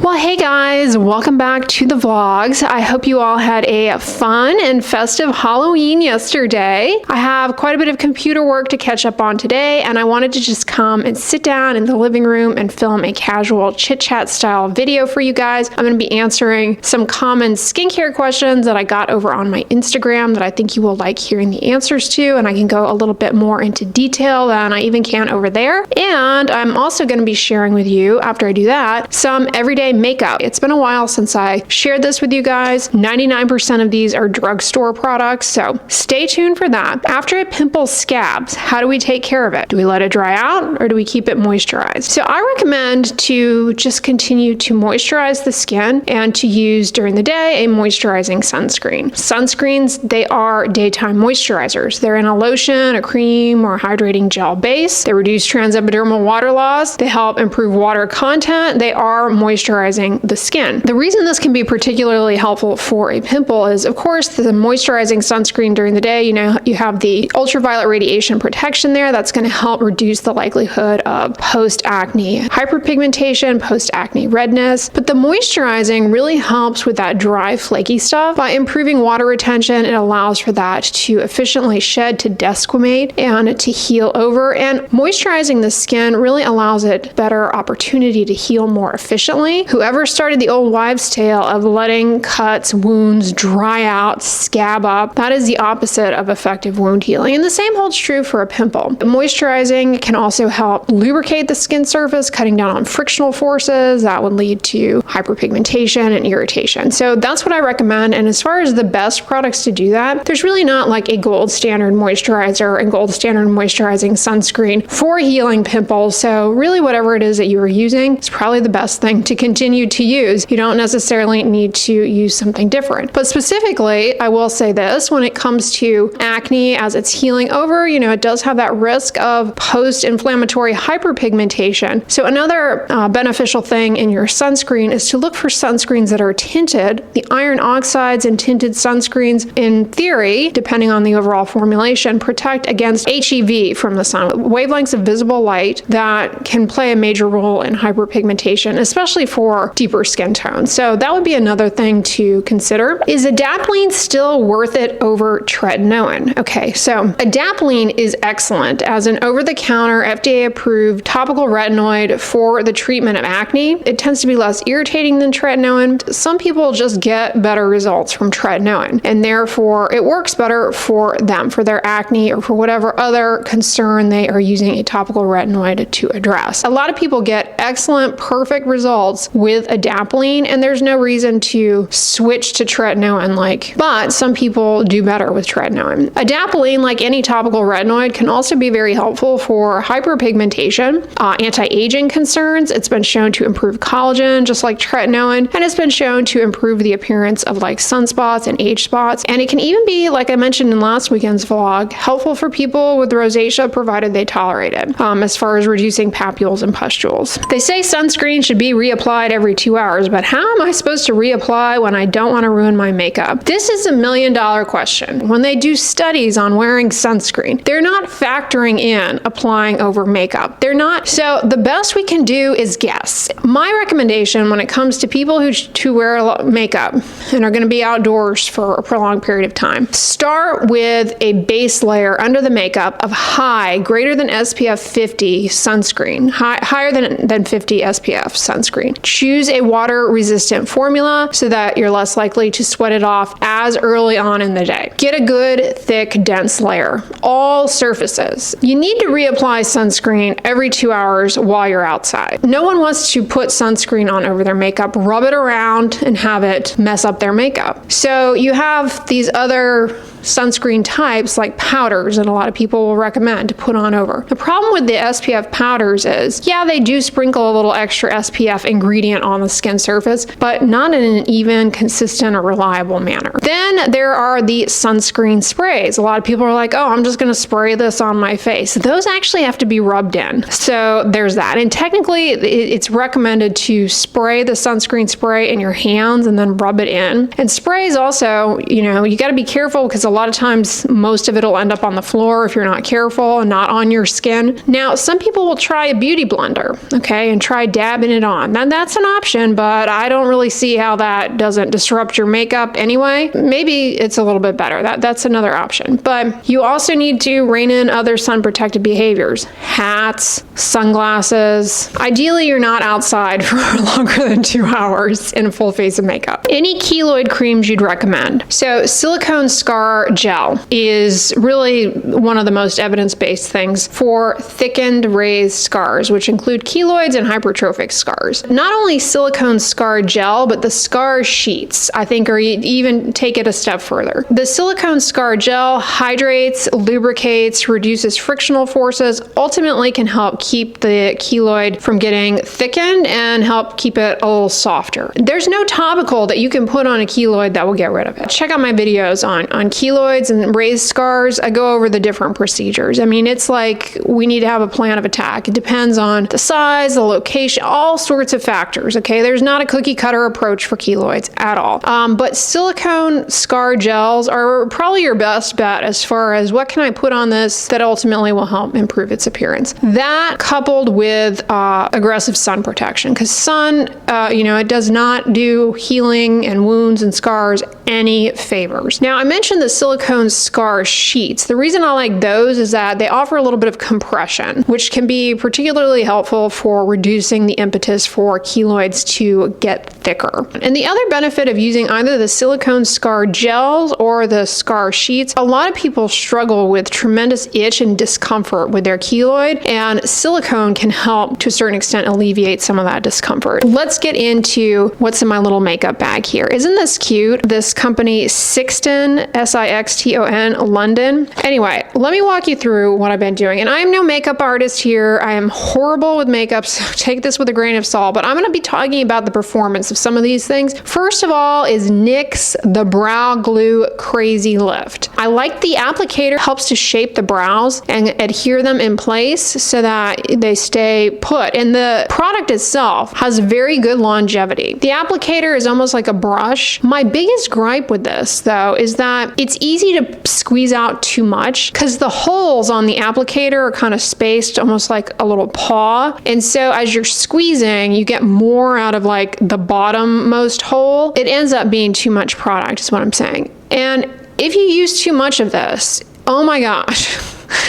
Well, hey guys, welcome back to the vlogs. I hope you all had a fun and festive Halloween yesterday. I have quite a bit of computer work to catch up on today, and I wanted to just come and sit down in the living room and film a casual chit-chat style video for you guys. I'm going to be answering some common skincare questions that I got over on my Instagram that I think you will like hearing the answers to, and I can go a little bit more into detail than I even can over there. And I'm also going to be sharing with you, after I do that, some everyday makeup. It's been a while since I shared this with you guys. 99% of these are drugstore products, so stay tuned for that. After a pimple scabs, how do we take care of it? Do we let it dry out or do we keep it moisturized? So I recommend to just continue to moisturize the skin and to use during the day a moisturizing sunscreen. Sunscreens, they are daytime moisturizers. They're in a lotion, a cream, or hydrating gel base. They reduce transepidermal water loss. They help improve water content. They are moisturizing the skin. The reason this can be particularly helpful for a pimple is, of course, the moisturizing sunscreen during the day, you have the ultraviolet radiation protection there. That's going to help reduce the likelihood of post-acne hyperpigmentation, post-acne redness. But the moisturizing really helps with that dry, flaky stuff. By improving water retention, it allows for that to efficiently shed, to desquamate, and to heal over. And moisturizing the skin really allows it better opportunity to heal more efficiently. Whoever started the old wives' tale of letting cuts, wounds dry out, scab up, that is the opposite of effective wound healing. And the same holds true for a pimple. Moisturizing can also help lubricate the skin surface, cutting down on frictional forces that would lead to hyperpigmentation and irritation. So that's what I recommend. And as far as the best products to do that, there's really not like a gold standard moisturizer and gold standard moisturizing sunscreen for healing pimples. So really whatever it is that you are using is probably the best thing to continue to use. You don't necessarily need to use something different. But specifically, I will say this, when it comes to acne as it's healing over, it does have that risk of post-inflammatory hyperpigmentation. So another beneficial thing in your sunscreen is to look for sunscreens that are tinted. The iron oxides in tinted sunscreens, in theory, depending on the overall formulation, protect against HEV from the sun, wavelengths of visible light that can play a major role in hyperpigmentation, especially for deeper skin tones. So that would be another thing to consider. Is adapalene still worth it over tretinoin? Okay, so adapalene is excellent as an over-the-counter FDA-approved topical retinoid for the treatment of acne. It tends to be less irritating than tretinoin. Some people just get better results from tretinoin, and therefore it works better for them, for their acne or for whatever other concern they are using a topical retinoid to address. A lot of people get excellent, perfect results with adapalene, and there's no reason to switch to tretinoin, but some people do better with tretinoin. Adapalene, like any topical retinoid, can also be very helpful for hyperpigmentation, anti-aging concerns. It's been shown to improve collagen, just like tretinoin, and it's been shown to improve the appearance of sunspots and age spots. And it can even be, like I mentioned in last weekend's vlog, helpful for people with rosacea, provided they tolerate it, as far as reducing papules and pustules. They say sunscreen should be reapplied every 2 hours, but how am I supposed to reapply when I don't want to ruin my makeup? This is $1 million question. When they do studies on wearing sunscreen, they're not factoring in applying over makeup. They're not. So the best we can do is guess. My recommendation when it comes to people who wear makeup and are going to be outdoors for a prolonged period of time, start with a base layer under the makeup of high, greater than SPF 50 sunscreen, higher than 50 SPF sunscreen. Choose a water-resistant formula so that you're less likely to sweat it off as early on in the day. Get a good, thick, dense layer, all surfaces. You need to reapply sunscreen every 2 hours while you're outside. No one wants to put sunscreen on over their makeup, rub it around, and have it mess up their makeup. So you have these other sunscreen types like powders that a lot of people will recommend to put on over. The problem with the SPF powders is, yeah, they do sprinkle a little extra SPF ingredient on the skin surface, but not in an even, consistent, or reliable manner. Then there are the sunscreen sprays. A lot of people are like, oh, I'm just going to spray this on my face. Those actually have to be rubbed in. So there's that. And technically, it's recommended to spray the sunscreen spray in your hands and then rub it in. And sprays also, you got to be careful because a a lot of times most of it will end up on the floor if you're not careful and not on your skin. Now, some people will try a beauty blender, okay, and try dabbing it on. Now, that's an option, but I don't really see how that doesn't disrupt your makeup anyway. Maybe it's a little bit better. That's another option. But you also need to rein in other sun protective behaviors. Hats, sunglasses. Ideally, you're not outside for longer than 2 hours in a full face of makeup. Any keloid creams you'd recommend. So silicone scar gel is really one of the most evidence-based things for thickened raised scars, which include keloids and hypertrophic scars. Not only silicone scar gel, but the scar sheets, I think, are even take it a step further. The silicone scar gel hydrates, lubricates, reduces frictional forces, ultimately can help keep the keloid from getting thickened and help keep it a little softer. There's no topical that you can put on a keloid that will get rid of it. Check out my videos on keloids and raised scars. I go over the different procedures. I mean, it's like we need to have a plan of attack. It depends on the size, the location, all sorts of factors, okay? There's not a cookie cutter approach for keloids at all. But silicone scar gels are probably your best bet as far as what can I put on this that ultimately will help improve its appearance. That coupled with aggressive sun protection, because sun, it does not do healing and wounds and scars any favors. Now, I mentioned the silicone scar sheets. The reason I like those is that they offer a little bit of compression, which can be particularly helpful for reducing the impetus for keloids to get thicker. And the other benefit of using either the silicone scar gels or the scar sheets, a lot of people struggle with tremendous itch and discomfort with their keloid, and silicone can help to a certain extent alleviate some of that discomfort. Let's get into what's in my little makeup bag here. Isn't this cute? This company Sixton, Sixton, London. Anyway, let me walk you through what I've been doing. And I am no makeup artist here. I am horrible with makeup, so take this with a grain of salt, but I'm going to be talking about the performance of some of these things. First of all is NYX the Brow Glue Crazy Lift. I like the applicator, helps to shape the brows and adhere them in place so that they stay put. And the product itself has very good longevity. The applicator is almost like a brush. My biggest gripe with this, though, is that it's easy to squeeze out too much because the holes on the applicator are kind of spaced almost like a little paw. And so as you're squeezing, you get more out of like the bottommost hole. It ends up being too much product, is what I'm saying. And if you use too much of this, oh my gosh.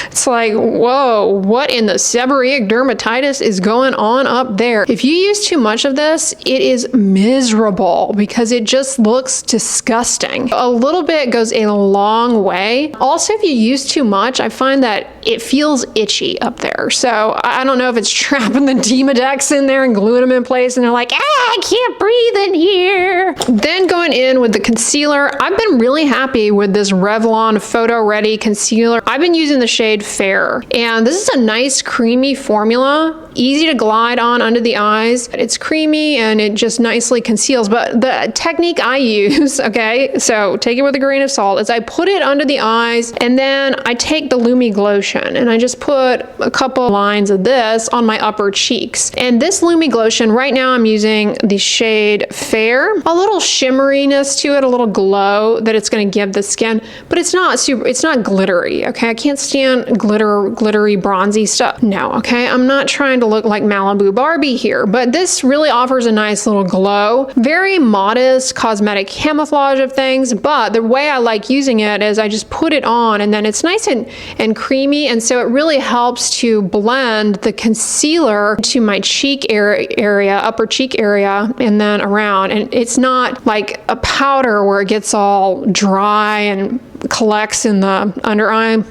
It's like, whoa, what in the seborrheic dermatitis is going on up there? If you use too much of this, it is miserable because it just looks disgusting. A little bit goes a long way. Also, if you use too much, I find that it feels itchy up there. So I don't know if it's trapping the Demodex in there and gluing them in place and they're like, I can't breathe in here. Then going in with the concealer, I've been really happy with this Revlon Photo Ready concealer. I've been using the shade Fair, and this is a nice creamy formula, easy to glide on under the eyes. It's creamy and it just nicely conceals, but the technique I use, okay, so take it with a grain of salt, is I put it under the eyes and then I take the Lumi Glotion and I just put a couple lines of this on my upper cheeks. And this Lumi Glotion, right now I'm using the shade Fair, a little shimmeriness to it, a little glow that it's going to give the skin, but it's not glittery, okay? I can't stand glittery, bronzy stuff. No, okay? I'm not trying to look like Malibu Barbie here, but this really offers a nice little glow. Very modest cosmetic camouflage of things, but the way I like using it is I just put it on and then it's nice and creamy, and so it really helps to blend the concealer to my cheek area, upper cheek area, and then around. And it's not like a powder where it gets all dry and collects in the under eye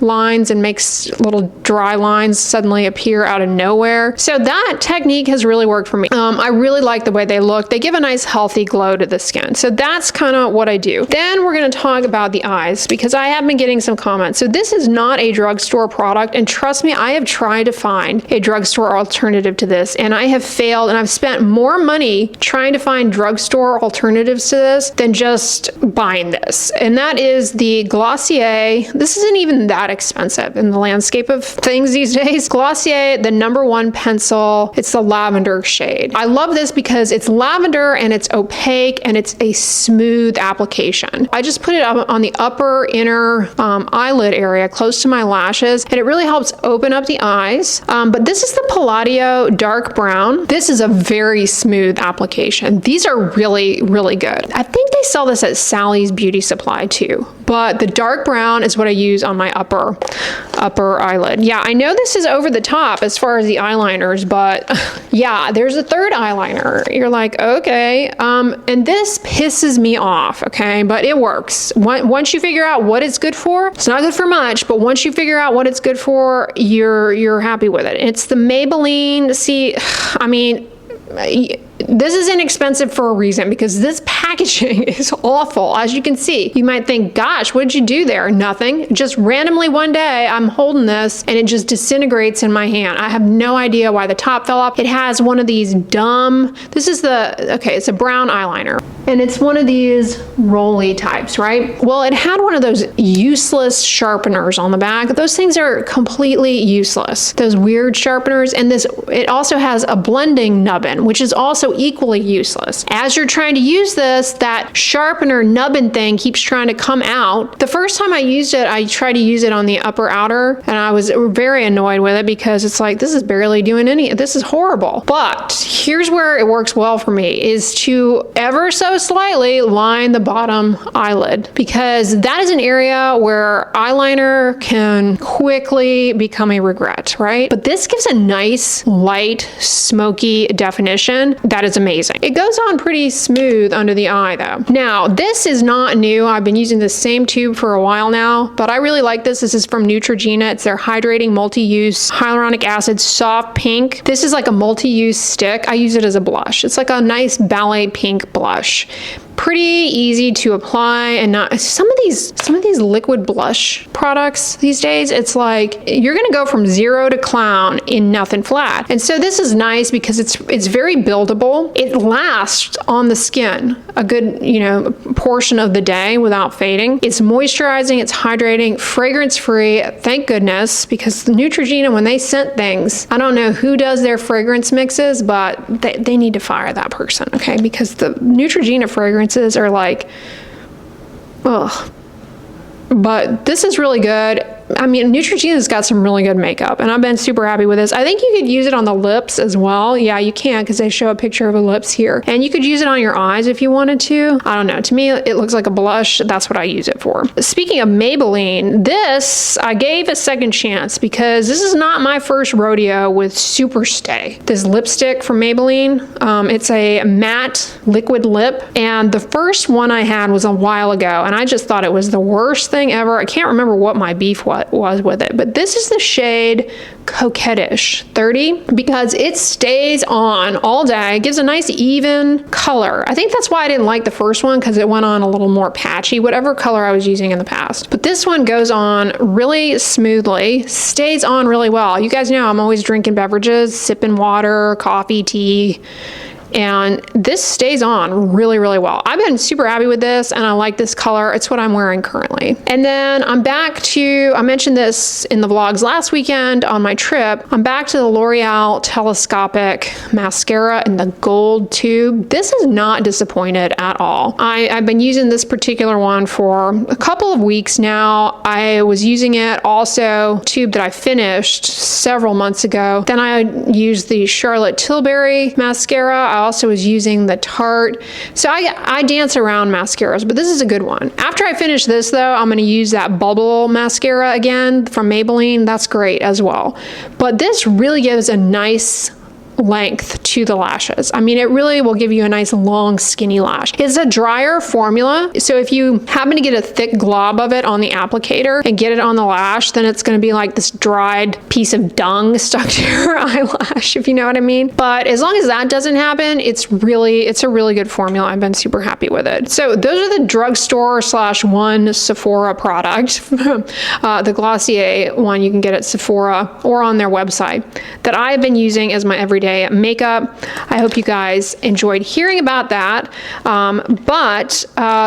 lines and makes little dry lines suddenly appear out of nowhere. So that technique has really worked for me. I really like the way they look. They give a nice healthy glow to the skin. So that's kind of what I do. Then we're going to talk about the eyes because I have been getting some comments. So this is not a drugstore product, and trust me, I have tried to find a drugstore alternative to this and I have failed, and I've spent more money trying to find drugstore alternatives to this than just buying this. And that is the Glossier. This isn't even that that expensive in the landscape of things these days. Glossier, the #1 pencil, it's the lavender shade. I love this because it's lavender and it's opaque and it's a smooth application. I just put it up on the upper inner eyelid area close to my lashes, and it really helps open up the eyes. But this is the Palladio dark brown. This is a very smooth application. These are really, really good. I think they sell this at Sally's Beauty Supply too, but the dark brown is what I use on my upper eyelid. Yeah, I know this is over the top as far as the eyeliners, but yeah, there's a third eyeliner. You're like, okay, and this pisses me off, okay, but it works. Once you figure out what it's good for, it's not good for much, but once you figure out what it's good for, you're happy with it. It's the Maybelline. See, I mean, this is inexpensive for a reason, because this packaging is awful. As you can see, you might think, gosh, what did you do there? Nothing. Just randomly one day I'm holding this and it just disintegrates in my hand. I have no idea why the top fell off. It has one of these dumb, it's a brown eyeliner, and it's one of these rolly types, right? Well, it had one of those useless sharpeners on the back. Those things are completely useless. Those weird sharpeners. And it also has a blending nubbin, which is also equally useless. As you're trying to use this, that sharpener nubbin thing keeps trying to come out. The first time I used it, I tried to use it on the upper outer, and I was very annoyed with it because it's like, this is barely doing this is horrible. But here's where it works well for me, is to ever so slightly line the bottom eyelid, because that is an area where eyeliner can quickly become a regret, right? But this gives a nice, light, smoky definition that is amazing. It goes on pretty smooth under the eye though. Now, this is not new. I've been using the same tube for a while now, but I really like this. This is from Neutrogena. It's their hydrating multi-use hyaluronic acid soft pink. This is like a multi-use stick. I use it as a blush. It's like a nice ballet pink blush. Pretty easy to apply, and not some of these liquid blush products these days, it's like you're gonna go from 0 to clown in nothing flat. And so this is nice because it's very buildable. It lasts on the skin a good portion of the day without fading. It's moisturizing, it's hydrating, fragrance free, thank goodness, because the Neutrogena, when they scent things, I don't know who does their fragrance mixes, but they need to fire that person, okay? Because the Neutrogena fragrances are like, ugh. But this is really good. I mean, Neutrogena's got some really good makeup, and I've been super happy with this. I think you could use it on the lips as well. Yeah, you can, because they show a picture of the lips here. And you could use it on your eyes if you wanted to. I don't know. To me, it looks like a blush. That's what I use it for. Speaking of Maybelline, this I gave a second chance because this is not my first rodeo with Superstay. This lipstick from Maybelline. It's a matte liquid lip, and the first one I had was a while ago, and I just thought it was the worst thing ever. I can't remember what my beef was with it, but this is the shade Coquettish 30 because it stays on all day. It gives a nice even color. I think that's why I didn't like the first one, because it went on a little more patchy, whatever color I was using in the past. But this one goes on really smoothly, stays on really well. You guys know I'm always drinking beverages, sipping water, coffee, tea, and this stays on really, really well. I've been super happy with this, and I like this color. It's what I'm wearing currently. And then I'm back to, I mentioned this in the vlogs last weekend on my trip, I'm back to the L'Oreal Telescopic Mascara in the gold tube. This is not disappointed at all. I've been using this particular one for a couple of weeks now. I was using it also, tube that I finished several months ago. Then I used the Charlotte Tilbury mascara. I also was using the Tarte. So I dance around mascaras, but this is a good one. After I finish this though, I'm gonna use that Bubble mascara again from Maybelline. That's great as well. But this really gives a nice length to the lashes. I mean, it really will give you a nice long skinny lash. It's a drier formula, so if you happen to get a thick glob of it on the applicator and get it on the lash, then it's going to be like this dried piece of dung stuck to your eyelash, if you know what I mean. But as long as that doesn't happen, it's a really good formula. I've been super happy with it. So those are the drugstore / one Sephora product. The Glossier one you can get at Sephora or on their website that I've been using as my everyday makeup up. I hope you guys enjoyed hearing about that. But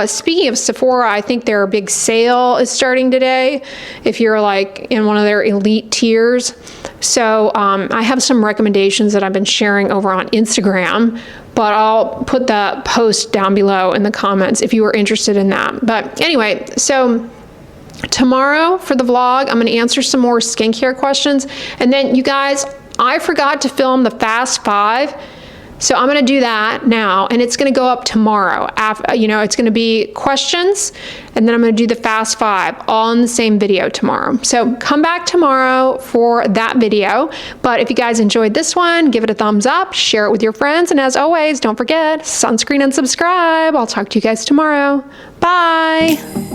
speaking of Sephora, I think their big sale is starting today if you're like in one of their elite tiers. So I have some recommendations that I've been sharing over on Instagram, but I'll put the post down below in the comments if you are interested in that. But anyway, so tomorrow for the vlog, I'm going to answer some more skincare questions. And then you guys, I forgot to film the Fast 5. So I'm going to do that now, and it's going to go up tomorrow. After, you know, it's going to be questions, and then I'm going to do the Fast 5 all in the same video tomorrow. So come back tomorrow for that video. But if you guys enjoyed this one, give it a thumbs up, share it with your friends, and as always, don't forget, sunscreen and subscribe. I'll talk to you guys tomorrow. Bye.